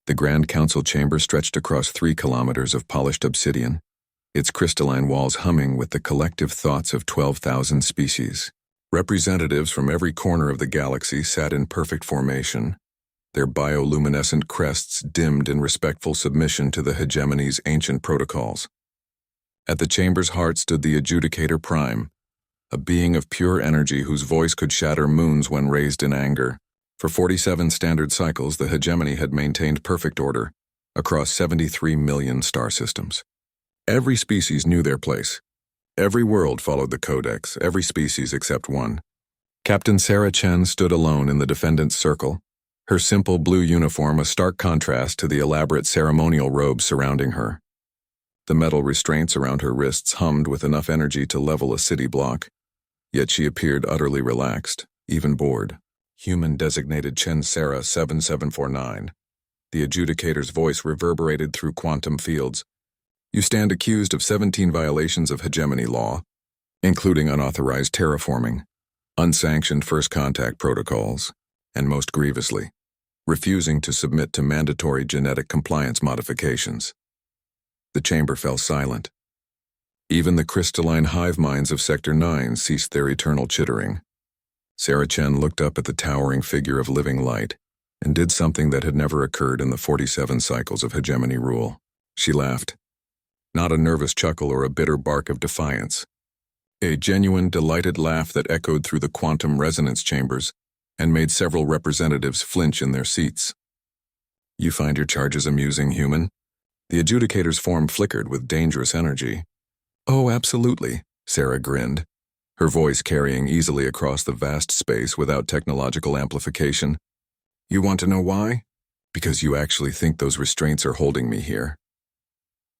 The Grand Council chamber stretched across 3 kilometers of polished obsidian, its crystalline walls humming with the collective thoughts of 12,000 species. Representatives from every corner of the galaxy sat in perfect formation, their bioluminescent crests dimmed in respectful submission to the hegemony's ancient protocols. At the chamber's heart stood the Adjudicator Prime, a being of pure energy whose voice could shatter moons when raised in anger. For 47 standard cycles, the hegemony had maintained perfect order across 73 million star systems. Every species knew their place. Every world followed the codex, every species except one. Captain Sarah Chen stood alone in the defendant's circle, her simple blue uniform a stark contrast to the elaborate ceremonial robes surrounding her. The metal restraints around her wrists hummed with enough energy to level a city block, yet she appeared utterly relaxed, even bored. Human-designated Chen Sarah 7749. The adjudicator's voice reverberated through quantum fields. You stand accused of 17 violations of hegemony law, including unauthorized terraforming, unsanctioned first contact protocols, and most grievously, refusing to submit to mandatory genetic compliance modifications. The chamber fell silent. Even the crystalline hive minds of Sector 9 ceased their eternal chittering. Sarah Chen looked up at the towering figure of living light and did something that had never occurred in the 47 cycles of hegemony rule. She laughed. Not a nervous chuckle or a bitter bark of defiance. A genuine, delighted laugh that echoed through the quantum resonance chambers and made several representatives flinch in their seats. You find your charges amusing, human? The adjudicator's form flickered with dangerous energy. Oh, absolutely, Sarah grinned, her voice carrying easily across the vast space without technological amplification. You want to know why? Because you actually think those restraints are holding me here.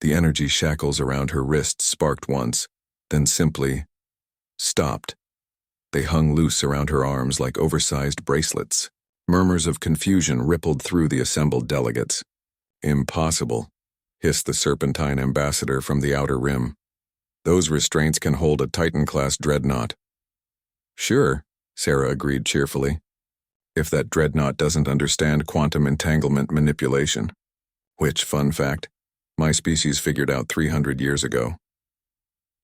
The energy shackles around her wrists sparked once, then simply stopped. They hung loose around her arms like oversized bracelets. Murmurs of confusion rippled through the assembled delegates. Impossible, hissed the serpentine ambassador from the outer rim. Those restraints can hold a Titan-class dreadnought. Sure, Sarah agreed cheerfully. If that dreadnought doesn't understand quantum entanglement manipulation. Which, fun fact, my species figured out 300 years ago.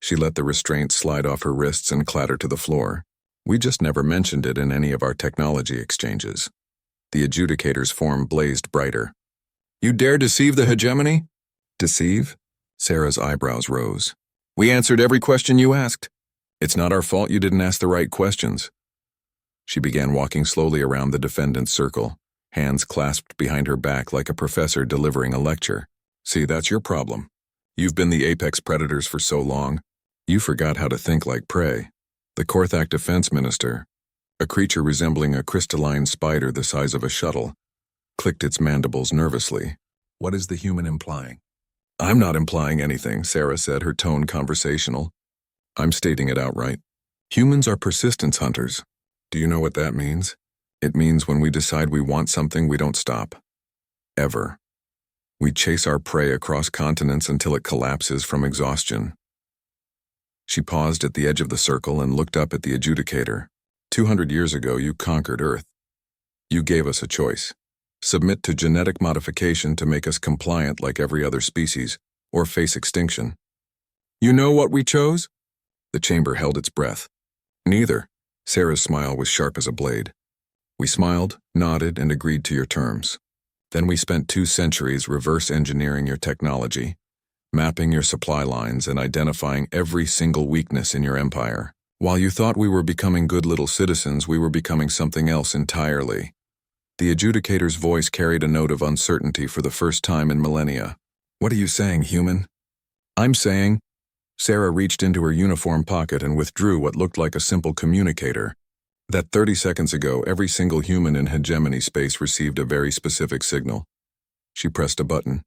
She let the restraints slide off her wrists and clatter to the floor. We just never mentioned it in any of our technology exchanges. The adjudicator's form blazed brighter. You dare deceive the hegemony? Deceive? Sarah's eyebrows rose. We answered every question you asked. It's not our fault you didn't ask the right questions. She began walking slowly around the defendant's circle, hands clasped behind her back like a professor delivering a lecture. See, that's your problem. You've been the apex predators for so long, you forgot how to think like prey. The Korthak defense minister, a creature resembling a crystalline spider the size of a shuttle, clicked its mandibles nervously. What is the human implying? I'm not implying anything, Sarah said, her tone conversational. I'm stating it outright. Humans are persistence hunters. Do you know what that means? It means when we decide we want something, we don't stop. Ever. We chase our prey across continents until it collapses from exhaustion. She paused at the edge of the circle and looked up at the adjudicator. 200 years ago, you conquered Earth. You gave us a choice. Submit to genetic modification to make us compliant like every other species, or face extinction. You know what we chose? The chamber held its breath. Neither. Sarah's smile was sharp as a blade. We smiled, nodded, and agreed to your terms. Then we spent 2 centuries reverse engineering your technology, mapping your supply lines and identifying every single weakness in your empire. While you thought we were becoming good little citizens, we were becoming something else entirely. The adjudicator's voice carried a note of uncertainty for the first time in millennia. What are you saying, human? I'm saying... Sarah reached into her uniform pocket and withdrew what looked like a simple communicator. That 30 seconds ago, every single human in hegemony space received a very specific signal. She pressed a button.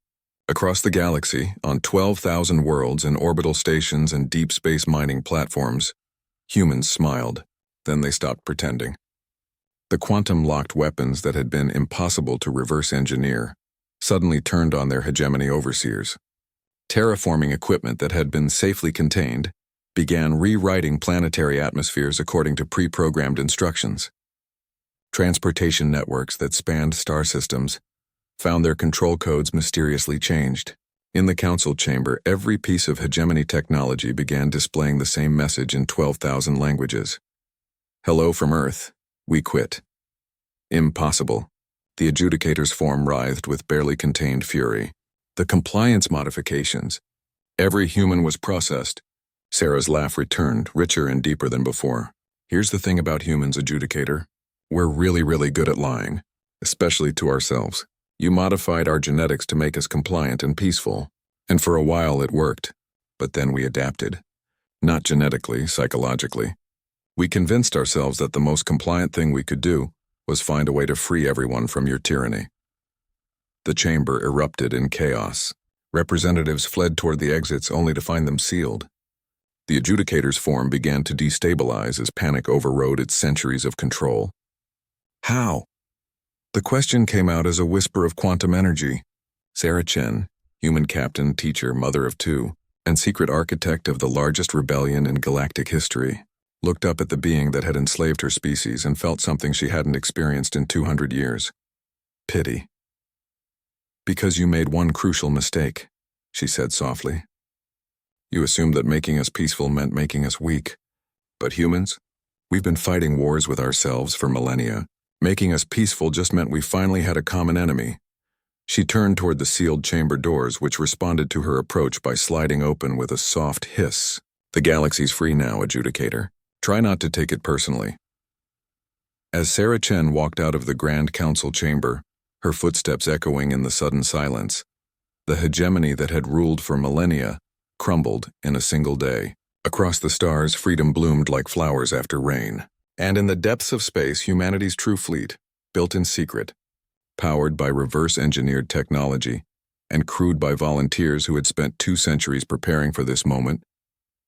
Across the galaxy, on 12,000 worlds and orbital stations and deep space mining platforms, humans smiled. Then they stopped pretending. The quantum-locked weapons that had been impossible to reverse engineer suddenly turned on their hegemony overseers. Terraforming equipment that had been safely contained began rewriting planetary atmospheres according to pre-programmed instructions. Transportation networks that spanned star systems found their control codes mysteriously changed. In the council chamber, every piece of hegemony technology began displaying the same message in 12,000 languages. Hello from Earth. We quit. Impossible. The adjudicator's form writhed with barely contained fury. The compliance modifications. Every human was processed. Sarah's laugh returned, richer and deeper than before. Here's the thing about humans, adjudicator. We're really good at lying, especially to ourselves. You modified our genetics to make us compliant and peaceful, and for a while it worked. But then we adapted. Not genetically, psychologically. We convinced ourselves that the most compliant thing we could do was find a way to free everyone from your tyranny. The chamber erupted in chaos. Representatives fled toward the exits only to find them sealed. The adjudicator's form began to destabilize as panic overrode its centuries of control. How? The question came out as a whisper of quantum energy. Sarah Chen, human captain, teacher, mother of two, and secret architect of the largest rebellion in galactic history, looked up at the being that had enslaved her species and felt something she hadn't experienced in 200 years. Pity. Because you made one crucial mistake, she said softly. You assumed that making us peaceful meant making us weak. But humans, we've been fighting wars with ourselves for millennia. Making us peaceful just meant we finally had a common enemy. She turned toward the sealed chamber doors, which responded to her approach by sliding open with a soft hiss. The galaxy's free now, adjudicator. Try not to take it personally. As Sarah Chen walked out of the Grand Council chamber, her footsteps echoing in the sudden silence, the hegemony that had ruled for millennia crumbled in a single day. Across the stars, freedom bloomed like flowers after rain. And in the depths of space, humanity's true fleet, built in secret, powered by reverse-engineered technology, and crewed by volunteers who had spent 2 centuries preparing for this moment,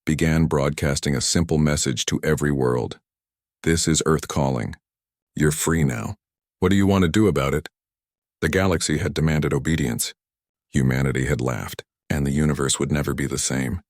began broadcasting a simple message to every world. This is Earth calling. You're free now. What do you want to do about it? The galaxy had demanded obedience. Humanity had laughed, and the universe would never be the same.